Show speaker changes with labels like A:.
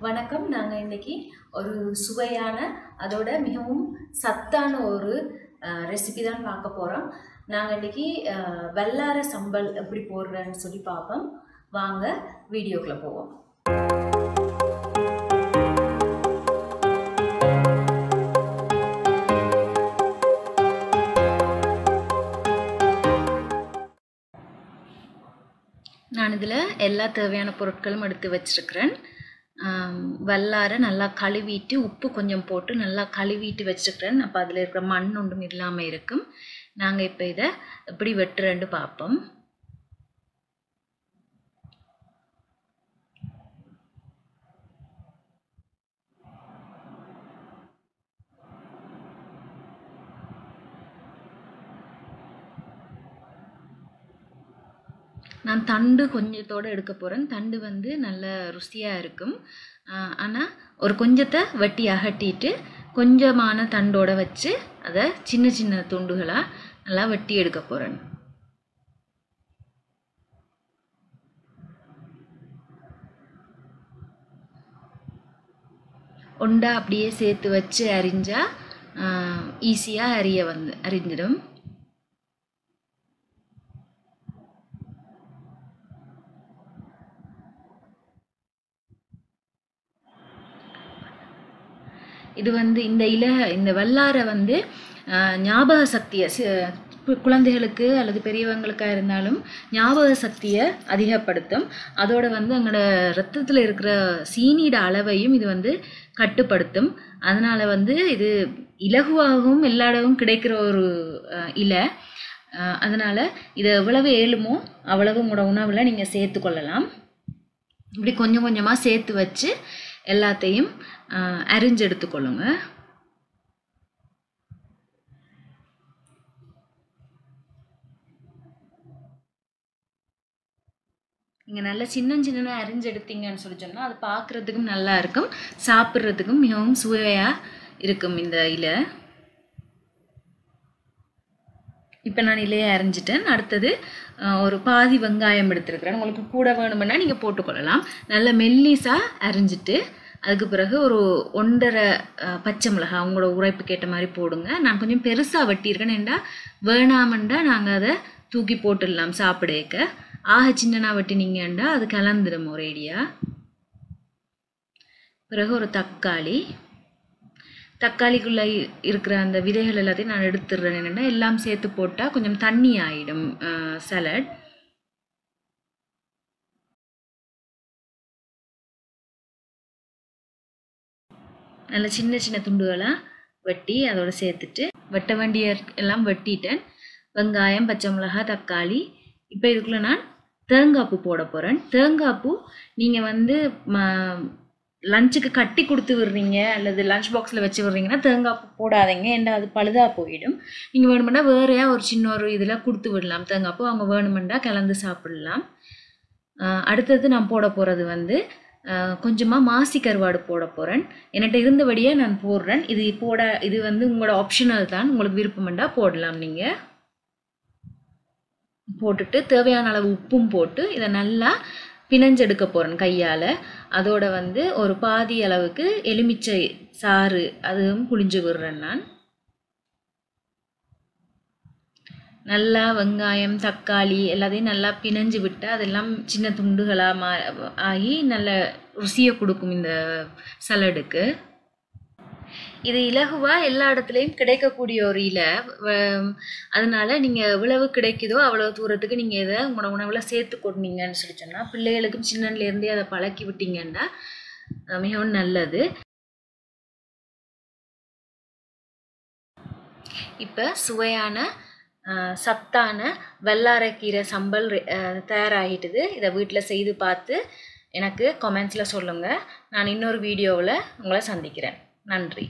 A: வணக்கம். நாங்கள் இன்றைக்கி ஒரு சுவையான அதோட மிகவும் சத்தான ஒரு ரெசிபி தான் பார்க்க போகிறோம். நாங்கள் இன்றைக்கி வல்லார சம்பல் எப்படி போடுறேன்னு சொல்லி பார்ப்போம். வாங்க வீடியோக்குள்ளே போவோம். நான் இதில் எல்லா தேவையான பொருட்களும் எடுத்து வச்சிருக்கிறேன். வல்லாரை நல்லா கழுவிட்டு உப்பு கொஞ்சம் போட்டு நல்லா கழுவிட்டு வச்சுருக்கிறேன். அப்போ அதில் இருக்கிற மண் ஒன்றும் இல்லாமல் இருக்கும். நாங்கள் இப்போ இதை எப்படி வெட்டுறேன்னு பார்ப்போம். நான் தண்டு கொஞ்சத்தோடு எடுக்க போகிறேன். தண்டு வந்து நல்ல ருசியாக இருக்கும். ஆனால் ஒரு கொஞ்சத்தை வெட்டி அகட்டிட்டு கொஞ்சமான தண்டோடு வச்சு அதை சின்ன சின்ன துண்டுகளாக நல்லா வெட்டி எடுக்க போகிறேன். ஒண்டா அப்படியே சேர்த்து வச்சு அரிஞ்சால் ஈஸியாக அரிஞ்சிடும். இது வந்து இந்த வல்லாரை வந்து ஞாபக சக்தியை குழந்தைகளுக்கு அல்லது பெரியவங்களுக்காக இருந்தாலும் ஞாபக சக்தியை அதிகப்படுத்தும். அதோடு வந்து எங்களோட ரத்தத்தில் இருக்கிற சீனியோட அளவையும் இது வந்து கட்டுப்படுத்தும். அதனால் வந்து இது இலகுவாகவும் எல்லா இடமும் கிடைக்கிற ஒரு இலை. அதனால் இதை எவ்வளவு ஏழுமோ அவ்வளவு உங்களோட உணவில் நீங்கள் சேர்த்து கொள்ளலாம். இப்படி கொஞ்சம் கொஞ்சமாக சேர்த்து வச்சு எல்லாத்தையும் அரிஞ்சு எடுத்துக்கொள்ளுங்க. நீங்கள் நல்லா சின்ன சின்ன அரிஞ்சு எடுத்தீங்கன்னு சொல்லி சொன்னால் அது பார்க்குறதுக்கும் நல்லா இருக்கும், சாப்பிட்றதுக்கும் மிகவும் சுவையாக இருக்கும் இந்த இலை. இப்போ நான் இலையை அரிஞ்சிட்டேன். அடுத்தது ஒரு பாதி வெங்காயம் எடுத்துருக்கிறேன். உங்களுக்கு கூட வேணுமென்னா நீங்கள் போட்டுக்கொள்ளலாம். நல்லா மெல்லிசாக அரிஞ்சிட்டு அதுக்கு பிறகு ஒரு 1.5 பச்சை மிளகாய் அவங்களோட உரைப்புக்கு ஏற்ற மாதிரி போடுங்க. நான் கொஞ்சம் பெருசாக வெட்டியிருக்கேன். ஏண்டா வேணாமண்டா நாங்கள் அதை தூக்கி போட்டுடலாம் சாப்பிடக்க. ஆக சின்னனா வெட்டினீங்கண்டா அது கலந்துடும் ஒரேடியாக. பிறகு ஒரு தக்காளிக்குள்ளே இருக்கிற அந்த விதைகள் எல்லாத்தையும் நான் எடுத்துடுறேன். என்னென்னா எல்லாம் சேர்த்து போட்டால் கொஞ்சம் தண்ணி ஆகிடும் சலட். நல்ல சின்ன சின்ன துண்டுகளாக வெட்டி அதோடு சேர்த்துட்டு வெட்ட வேண்டிய எல்லாம் வெட்டிட்டேன். வெங்காயம், பச்சை மிளகாய், தக்காளி. இப்போ இதுக்குள்ளே நான் தேங்காய் பூ போட போகிறேன். தேங்காய் பூ நீங்கள் வந்து லஞ்சுக்கு கட்டி கொடுத்து விடுறீங்க அல்லது லஞ்ச் பாக்ஸில் வச்சு விடுறீங்கன்னா தேங்காய் பூ போடாதீங்க. ஏன்னா அது பழுதாக போயிடும். நீங்கள் வேணுமெண்டா வேறையா ஒரு சின்ன ஒரு இதில் கொடுத்து விடலாம் தேங்காய் பூ. அவங்க வேணுமெண்டா கலந்து சாப்பிடலாம். அடுத்தது நான் போட போகிறது வந்து கொஞ்சமாக மாசி கருவாடு போட போகிறேன். என்கிட்ட இருந்தபடியே நான் போடுறேன். இது வந்து உங்களோட ஆப்ஷனல் தான். உங்களுக்கு விருப்பமெண்டா போடலாம். நீங்கள் போட்டுட்டு தேவையான அளவு உப்பும் போட்டு இதை நல்லா பிணைஞ்செடுக்க போகிறேன் கையால். அதோட வந்து ஒரு பாதி அளவுக்கு எலுமிச்சை சாறு அதுவும் புளிஞ்சு விடுறேன். நான் நல்லா வெங்காயம், தக்காளி எல்லாத்தையும் நல்லா பிணைஞ்சு விட்டு அதெல்லாம் சின்ன துண்டுகளாக ஆகி நல்ல ருசியை கொடுக்கும் இந்த சலடுக்கு. இது இலகுவாக எல்லா இடத்துலையும் கிடைக்கக்கூடிய ஒரு இலை. அதனால் நீங்கள் எவ்வளவு கிடைக்குதோ அவ்வளோ தூரத்துக்கு நீங்கள் இதை உங்களோட உணவில் சேர்த்து கொண்டீங்கன்னு சொல்லி சொன்னால் பிள்ளைகளுக்கும் சின்னலேருந்தே அதை பழக்கி விட்டீங்கன்னா மிகவும் நல்லது. இப்போ சுவையான சத்தான வல்லாரைக்கீரை சம்பல் தயாராகிட்டுது. இதை வீட்டில் செய்து பார்த்து எனக்கு கமெண்ட்ஸில் சொல்லுங்கள். நான் இன்னொரு வீடியோவில் உங்களை சந்திக்கிறேன். நன்றி.